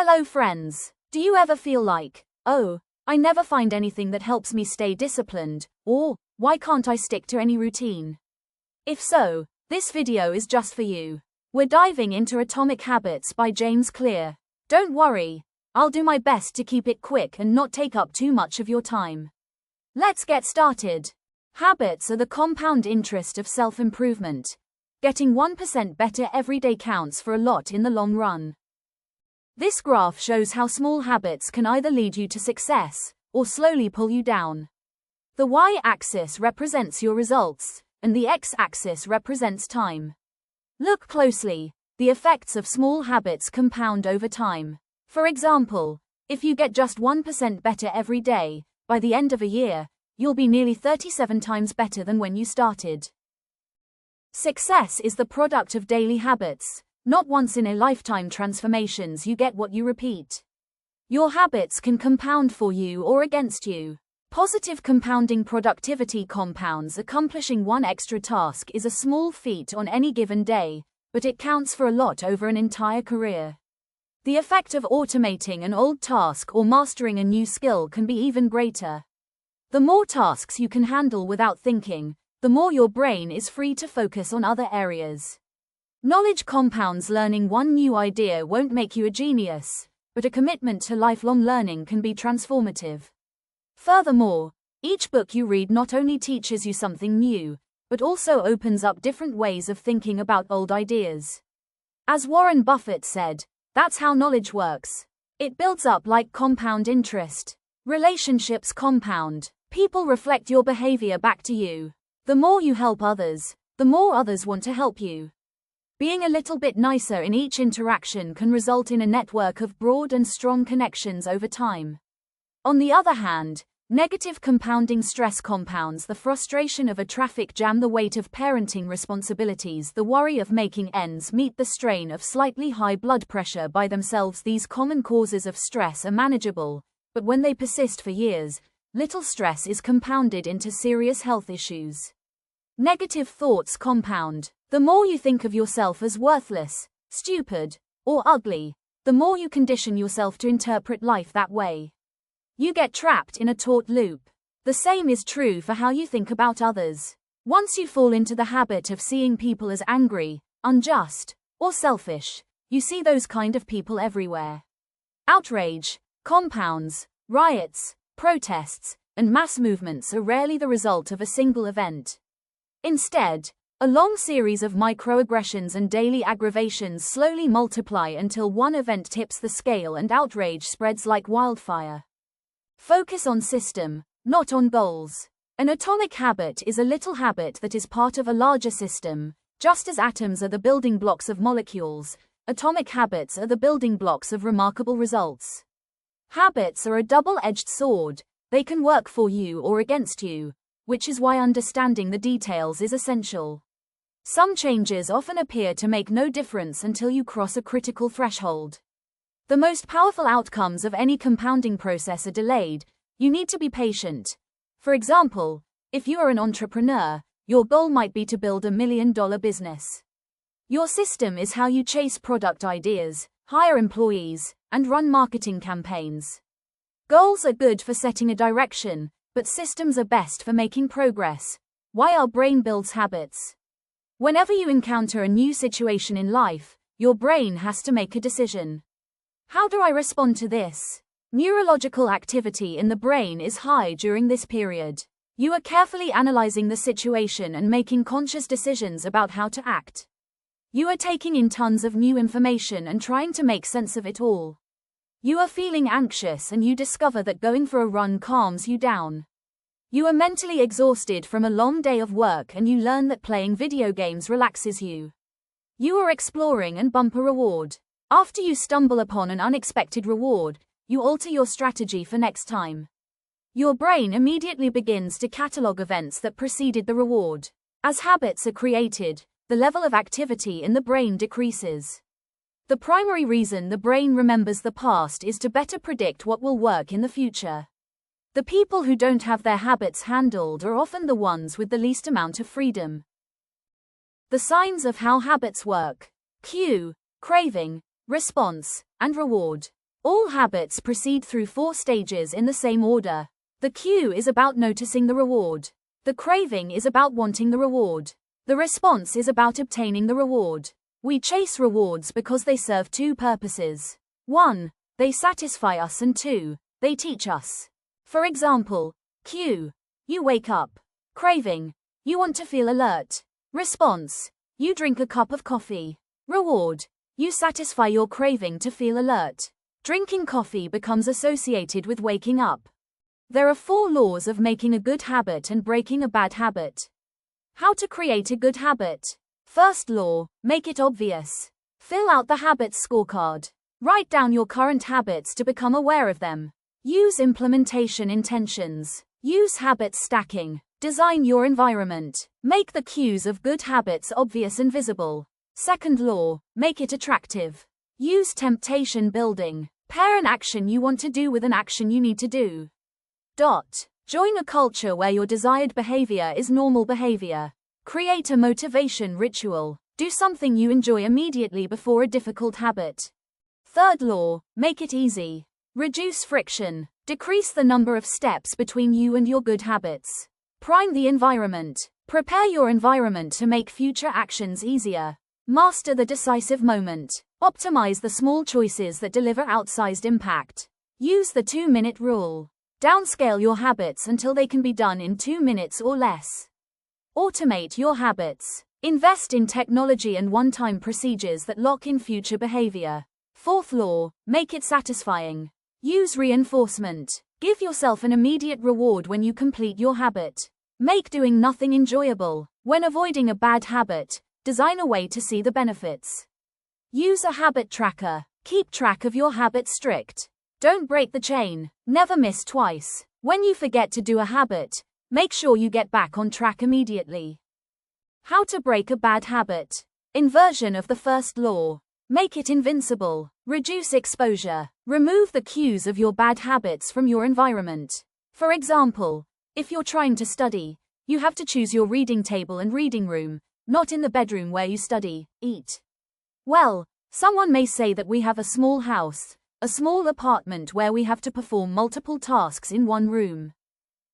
Hello friends. Do you ever feel like, oh, I never find anything that helps me stay disciplined, or, why can't I stick to any routine? If so, this video is just for you. We're diving into Atomic Habits by James Clear. Don't worry, I'll do my best to keep it quick and not take up too much of your time. Let's get started. Habits are the compound interest of self-improvement. Getting 1% better every day counts for a lot in the long run. This graph shows how small habits can either lead you to success, or slowly pull you down. The y-axis represents your results, and the x-axis represents time. Look closely, the effects of small habits compound over time. For example, if you get just 1% better every day, by the end of a year, you'll be nearly 37 times better than when you started. Success is the product of daily habits, not once-in-a-lifetime transformations. You get what you repeat. Your habits can compound for you or against you. Positive compounding productivity compounds. Accomplishing one extra task is a small feat on any given day, but it counts for a lot over an entire career. The effect of automating an old task or mastering a new skill can be even greater. The more tasks you can handle without thinking, the more your brain is free to focus on other areas. Knowledge compounds. Learning one new idea won't make you a genius, but a commitment to lifelong learning can be transformative. Furthermore, each book you read not only teaches you something new, but also opens up different ways of thinking about old ideas. As Warren Buffett said, that's how knowledge works. It builds up like compound interest. Relationships compound. People reflect your behavior back to you. The more you help others, the more others want to help you. Being a little bit nicer in each interaction can result in a network of broad and strong connections over time. On the other hand, negative compounding stress compounds. The frustration of a traffic jam, the weight of parenting responsibilities, the worry of making ends meet, the strain of slightly high blood pressure. By themselves, these common causes of stress are manageable, but when they persist for years, little stress is compounded into serious health issues. Negative thoughts compound. The more you think of yourself as worthless, stupid, or ugly, the more you condition yourself to interpret life that way. You get trapped in a taught loop. The same is true for how you think about others. Once you fall into the habit of seeing people as angry, unjust, or selfish, you see those kind of people everywhere. Outrage compounds. Riots, protests, and mass movements are rarely the result of a single event. Instead, a long series of microaggressions and daily aggravations slowly multiply until one event tips the scale and outrage spreads like wildfire. Focus on system, not on goals. An atomic habit is a little habit that is part of a larger system. Just as atoms are the building blocks of molecules, atomic habits are the building blocks of remarkable results. Habits are a double-edged sword. They can work for you or against you, which is why understanding the details is essential. Some changes often appear to make no difference until you cross a critical threshold. The most powerful outcomes of any compounding process are delayed. You need to be patient. For example, if you are an entrepreneur, your goal might be to build $1 million business. Your system is how you chase product ideas, hire employees, and run marketing campaigns. Goals are good for setting a direction, but systems are best for making progress. Why our brain builds habits. Whenever you encounter a new situation in life, your brain has to make a decision. How do I respond to this? Neurological activity in the brain is high during this period. You are carefully analyzing the situation and making conscious decisions about how to act. You are taking in tons of new information and trying to make sense of it all. You are feeling anxious and you discover that going for a run calms you down. You are mentally exhausted from a long day of work and you learn that playing video games relaxes you. You are exploring and bump a reward. After you stumble upon an unexpected reward, you alter your strategy for next time. Your brain immediately begins to catalog events that preceded the reward. As habits are created, the level of activity in the brain decreases. The primary reason the brain remembers the past is to better predict what will work in the future. The people who don't have their habits handled are often the ones with the least amount of freedom. The signs of how habits work. Cue, craving, response, and reward. All habits proceed through 4 stages in the same order. The cue is about noticing the reward. The craving is about wanting the reward. The response is about obtaining the reward. We chase rewards because they serve 2 purposes. 1. They satisfy us, and 2. They teach us. For example, cue. You wake up. Craving. You want to feel alert. Response. You drink a cup of coffee. Reward. You satisfy your craving to feel alert. Drinking coffee becomes associated with waking up. There are 4 laws of making a good habit and breaking a bad habit. How to create a good habit. First law, make it obvious. Fill out the habits scorecard. Write down your current habits to become aware of them. Use implementation intentions. Use habit stacking. Design your environment. Make the cues of good habits obvious and visible. Second law, make it attractive. Use temptation building. Pair an action you want to do with an action you need to do. Join a culture where your desired behavior is normal behavior. Create a motivation ritual. Do something you enjoy immediately before a difficult habit. Third law, make it easy. Reduce friction. Decrease the number of steps between you and your good habits. Prime the environment. Prepare your environment to make future actions easier. Master the decisive moment. Optimize the small choices that deliver outsized impact. Use the 2-minute rule. Downscale your habits until they can be done in 2 minutes or less. Automate your habits. Invest in technology and one-time procedures that lock in future behavior. Fourth law, make it satisfying. Use reinforcement. Give yourself an immediate reward when you complete your habit. Make doing nothing enjoyable. When avoiding a bad habit, design a way to see the benefits. Use a habit tracker. Keep track of your habits strict. Don't break the chain. Never miss twice. When you forget to do a habit, make sure you get back on track immediately. How to break a bad habit. Inversion of the first law. Make it invincible. Reduce exposure. Remove the cues of your bad habits from your environment. For example, if you're trying to study, you have to choose your reading table and reading room, not in the bedroom where you study, eat. Well, someone may say that we have a small house, a small apartment where we have to perform multiple tasks in one room.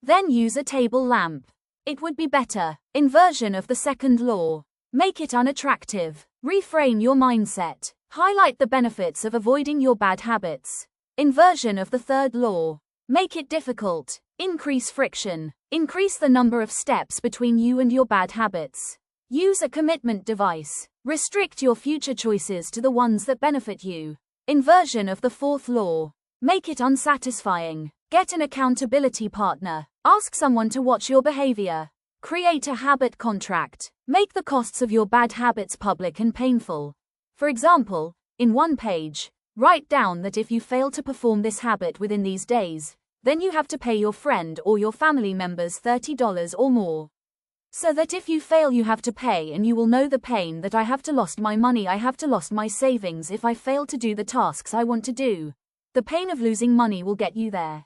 Then use a table lamp. It would be better. Inversion of the second law. Make it unattractive. Reframe your mindset. Highlight the benefits of avoiding your bad habits. Inversion of the third law. Make it difficult. Increase friction. Increase the number of steps between you and your bad habits. Use a commitment device. Restrict your future choices to the ones that benefit you. Inversion of the fourth law. Make it unsatisfying. Get an accountability partner. Ask someone to watch your behavior. Create a habit contract. Make the costs of your bad habits public and painful. For example, in one page, write down that if you fail to perform this habit within these days, then you have to pay your friend or your family members $30 or more. So that if you fail you have to pay, and you will know the pain that I have to lost my money, I have to lost my savings if I fail to do the tasks I want to do. The pain of losing money will get you there.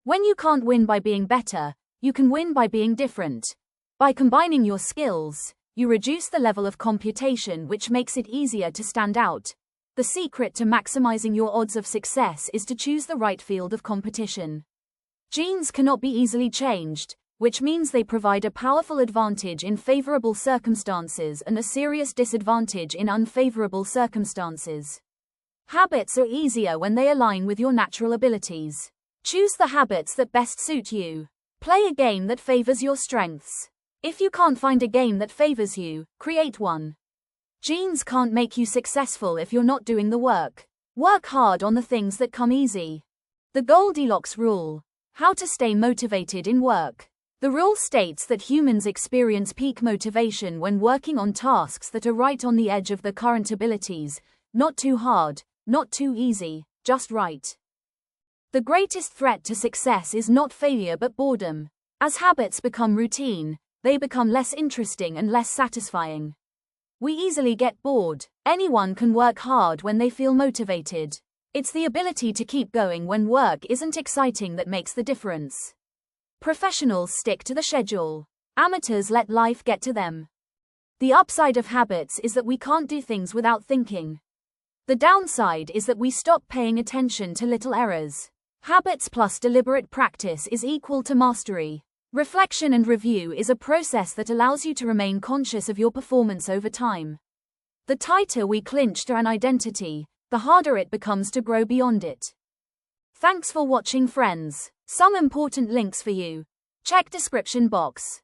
When you can't win by being better, you can win by being different. By combining your skills, you reduce the level of computation, which makes it easier to stand out. The secret to maximizing your odds of success is to choose the right field of competition. Genes cannot be easily changed, which means they provide a powerful advantage in favorable circumstances and a serious disadvantage in unfavorable circumstances. Habits are easier when they align with your natural abilities. Choose the habits that best suit you. Play a game that favors your strengths. If you can't find a game that favors you, create one. Genes can't make you successful if you're not doing the work. Work hard on the things that come easy. The Goldilocks rule. How to stay motivated in work. The rule states that humans experience peak motivation when working on tasks that are right on the edge of their current abilities, not too hard, not too easy, just right. The greatest threat to success is not failure but boredom. As habits become routine, they become less interesting and less satisfying. We easily get bored. Anyone can work hard when they feel motivated. It's the ability to keep going when work isn't exciting that makes the difference. Professionals stick to the schedule. Amateurs let life get to them. The upside of habits is that we can't do things without thinking. The downside is that we stop paying attention to little errors. Habits plus deliberate practice is equal to mastery. Reflection and review is a process that allows you to remain conscious of your performance over time. The tighter we clinch to an identity, the harder it becomes to grow beyond it. Thanks for watching, friends. Some important links for you. Check description box.